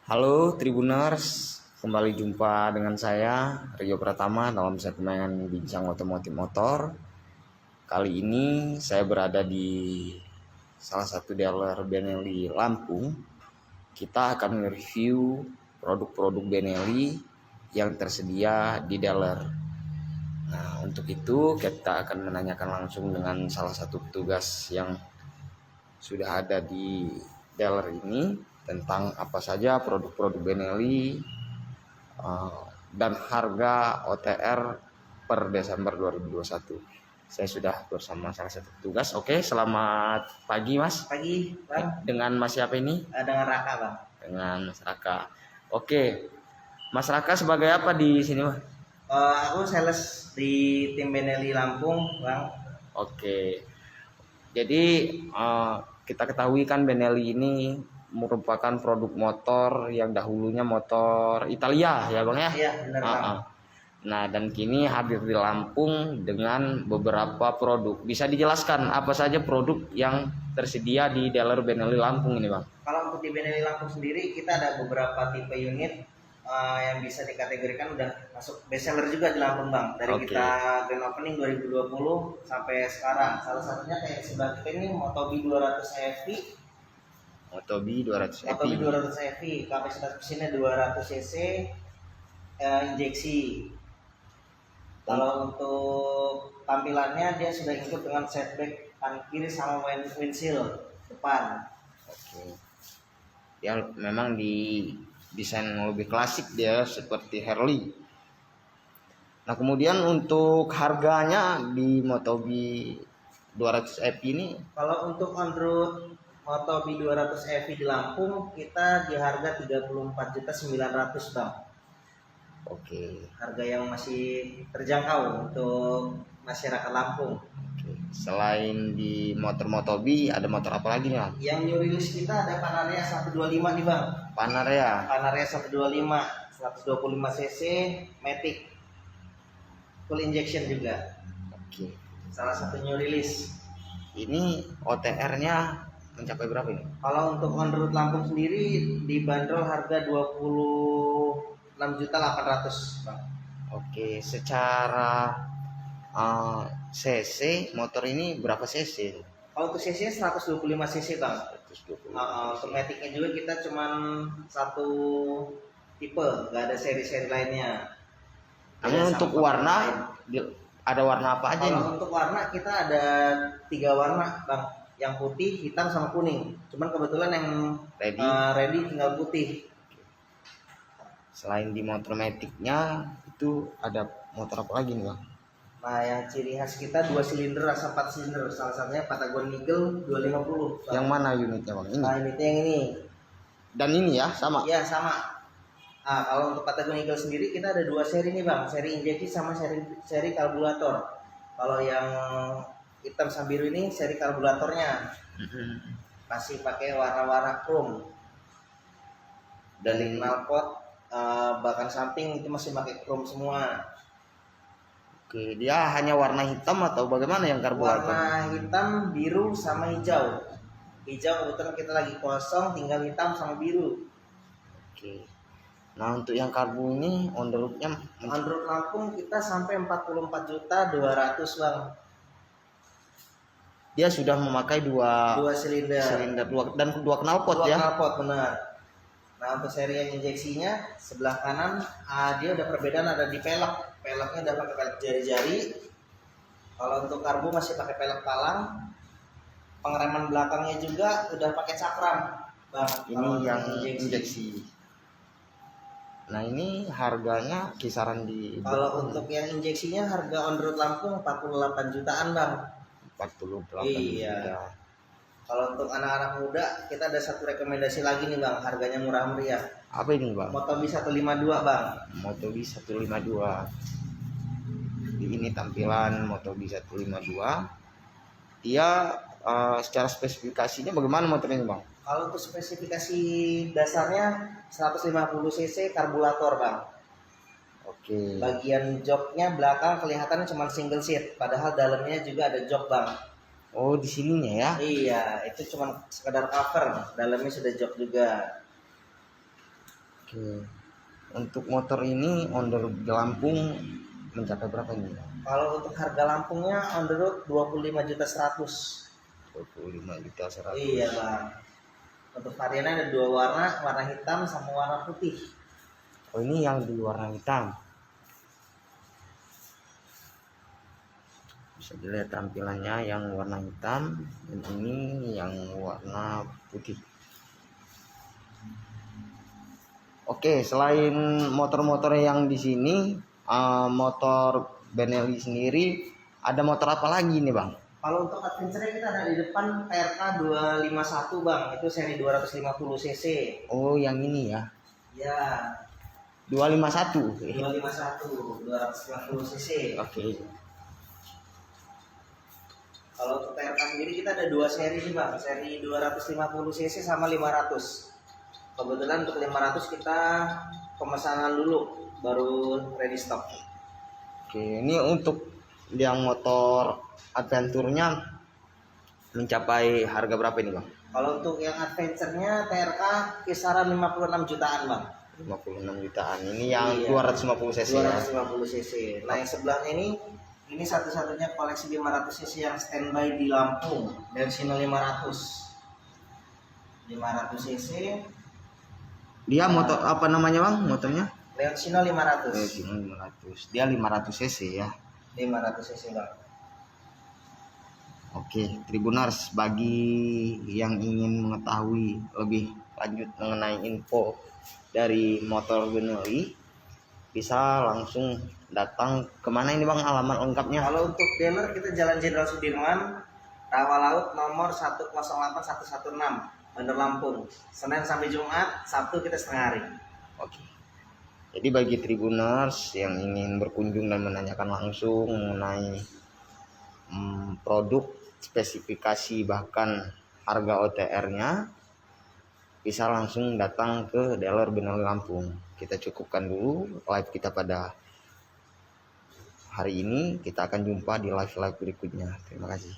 Halo Tribuners, kembali jumpa dengan saya Rio Pratama dalam segmen Bincang Otomotif Motor. Kali ini saya berada di salah satu dealer Benelli Lampung. Kita akan mereview produk-produk Benelli yang tersedia di dealer. Nah, untuk itu kita akan menanyakan langsung dengan salah satu petugas yang sudah ada di dealer ini tentang apa saja produk-produk Benelli dan harga OTR per Desember 2021. Saya sudah bersama salah satu petugas. Oke, selamat pagi Mas. Pagi, Bang. Dengan Mas siapa ini? Dengan Raka, Bang. Dengan Mas Raka. Oke, Mas Raka sebagai apa di sini, Mas? Aku sales di tim Benelli Lampung, Bang. Oke. Jadi kita ketahui kan Benelli ini merupakan produk motor yang dahulunya motor Italia ya Bang ya. Iya, benar Bang. Nah, dan kini hadir di Lampung dengan beberapa produk. Bisa dijelaskan apa saja produk yang tersedia di dealer Benelli Lampung ini Bang? Kalau untuk di Benelli Lampung sendiri kita ada beberapa tipe unit yang bisa dikategorikan udah masuk bestseller juga di Lampung, Bang. Dari kita grand opening 2020 sampai sekarang. Salah satunya kayak sebelah kita ini Motobi 200 EV. Motobi 200 EV. Motobi 200 EV, kapasitas mesinnya 200 cc, injeksi. Kalau untuk tampilannya dia sudah ikut dengan setback kanan kiri sama windshield depan. Oke. Dia memang di desain lebih klasik dia seperti Harley. Nah, kemudian untuk harganya di Motobi 200 EV ini, kalau untuk on road Motobi 200 EV di Lampung kita di harga 34.900.000 Bang. oke. Harga yang masih terjangkau untuk masyarakat Lampung. Oke. Selain di motor Motobi ada motor apa lagi nih Bang? Yang new release kita ada Panarea 125 nih Bang. Panarea 125 125 cc Matic full injection juga. Oke. Salah satu new release. Ini OTR-nya mencapai berapa ini? Kalau untuk on road Lampung sendiri dibanderol harga 26.800.000 Bang. Oke, secara cc motor ini berapa cc? Kalau untuk cc 125 cc Bang. 120. Untuk Matic-nya juga kita cuman satu tipe, nggak ada seri-seri lainnya. Namun untuk warna ada warna apa aja nih? Kalau untuk warna kita ada 3 warna Bang, yang putih, hitam, sama kuning. Cuman kebetulan yang ready tinggal putih. Selain di motor Matic-nya itu ada motor apa lagi nih Bang? Nah, yang ciri khas kita 2 silinder rasa 4 silinder, salah satunya Patagon Eagle 250. Yang mana unitnya Bang? Ini. Nah, unitnya yang ini. Dan ini ya sama? Iya, sama. Nah, kalau untuk Patagon Eagle sendiri kita ada 2 seri nih Bang, seri injeksi sama seri karburator. Kalau yang hitam sama biru ini seri karburatornya. Masih pakai warna-warna chrome. Dari knalpot bahkan samping itu masih pakai chrome semua. Oke, dia hanya warna hitam atau bagaimana yang karburator? Warna hitam, biru, sama hijau. Hijau kebetulan kita lagi kosong, tinggal hitam sama biru. Oke. Nah, untuk yang karbu ini on the road-nya On road Lampung kita sampai 44.200.000 Bang. Dia sudah memakai dua silinder dan dua knalpot ya. Knalpot benar. Nah, untuk seri yang injeksinya sebelah kanan dia udah perbedaan ada di pelek. Peleknya udah pakai pelek jari-jari. Kalau untuk karbu masih pakai pelek palang. Pengereman belakangnya juga udah pakai cakram, Bang. Ini yang injeksi. Nah, ini harganya kisaran di. Kalau untuk yang injeksinya harga on road Lampung 48 jutaan, Bang. 48 iya. juta. Kalau untuk anak-anak muda kita ada satu rekomendasi lagi nih Bang, harganya murah meriah. Apa ini Bang? Motobi 152 Bang. Motobi 152. Ini tampilan Motobi 152. Dia secara spesifikasinya bagaimana motor ini Bang? Kalau untuk spesifikasi dasarnya 150 cc karburator Bang. Oke. Bagian joknya belakang kelihatan cuma single seat, padahal dalamnya juga ada jok Bang. Oh, di sininya ya? Iya, itu cuma sekedar cover, dalamnya sudah jok juga. Oke. Untuk motor ini on the road di Lampung mencapai berapa ini? Kalau untuk harga Lampungnya on the road 25.100.000. 25.100.000. Iya bang. Untuk variannya ada dua warna, warna hitam sama warna putih. Oh, ini yang di warna hitam. Bisa dilihat tampilannya yang warna hitam dan ini yang warna putih. Oke, selain motor-motor yang di sini, motor Benelli sendiri, ada motor apa lagi nih bang? Kalau untuk adventure kita ada di depan TRK 251 bang, itu seri 250 cc. Oh, yang ini ya, Ya, 251. 251 250 cc. Oke. Kalau untuk TRK sendiri kita ada dua seri nih bang, seri 250 cc sama 500. Kebetulan untuk 500 kita pemesanan dulu, baru ready stock. Oke, ini untuk yang motor adventure-nya mencapai harga berapa ini bang? Kalau untuk yang adventure-nya TRK kisaran 56 jutaan bang. 56 jutaan. Ini yang Iya. 250 cc ya. 250 cc. Nah yang sebelahnya ini satu-satunya koleksi 500 cc yang standby di Lampung, Leoncino 500 cc. Dia motor apa namanya bang? Motornya? Leoncino 500 500. Dia 500 cc ya. 500 cc bang. Oke, Tribuners, bagi yang ingin mengetahui lebih lanjut mengenai info dari motor Benelli, bisa langsung datang kemana ini bang, alamat lengkapnya? Kalau untuk dealer kita Jalan Jenderal Sudirman, Rawa Laut nomor 108116, Bandar Lampung. Senin sampai Jumat, Sabtu kita setengah hari. Oke. Jadi bagi Tribuners yang ingin berkunjung dan menanyakan langsung mengenai produk, spesifikasi bahkan harga OTR-nya, bisa langsung datang ke dealer Benelli Lampung. Kita cukupkan dulu live kita pada hari ini. Kita akan jumpa di live berikutnya. Terima kasih.